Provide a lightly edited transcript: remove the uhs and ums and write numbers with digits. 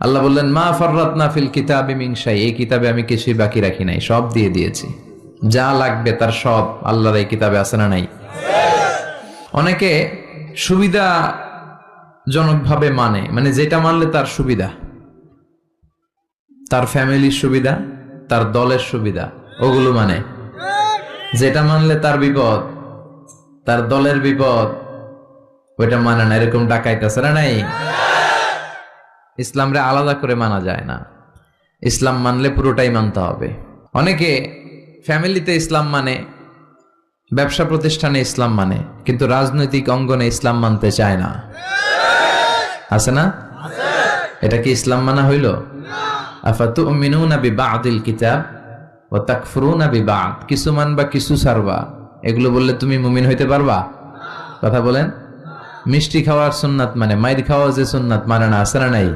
আল্লাহ বললেন মা ফাররাতনা ফিল কিতাবি মিন শাই, এই কিতাবে আমি কিছুই বাকি রাখি নাই, সব দিয়ে দিয়েছি। যা লাগবে তার সব আল্লাহর এই কিতাবে আছে না নাই? অনেকে সুবিধাজনকভাবে মানে যেটা মানলে তার সুবিধা, তার ফ্যামিলির সুবিধা, তার দলের সুবিধা, ওগুলো মানে। যেটা মানলে তার বিপদ, তার দলের বিপদ, ওইটা মানে না। এরকম ডাকাইত আছে না নাই? ইসলামরে আলাদা করে মানা যায় না। ইসলাম মানলে পুরোটাই মানতে হবে। অনেকে ফ্যামিলিতে ইসলাম মানে, ব্যবসা প্রতিষ্ঠানে ইসলাম মানে, কিন্তু রাজনৈতিক অঙ্গনে ইসলাম মানতে চায় না। আছে না? এটা কি ইসলাম মানা হইল? আফাতুমিনুনা বিবাদিল কিতাব ওয়া তাকফুরুনা বিবাদ, কিছু মানবা কিছু ছাড়বা, এগুলো বললে তুমি মুমিন হইতে পারবা? কথা বলেন। মিষ্টি খাওয়ার সুন্নাত মানে, মাইর খাওয়া যে সুন্নাত মানে না, আছে না নাই?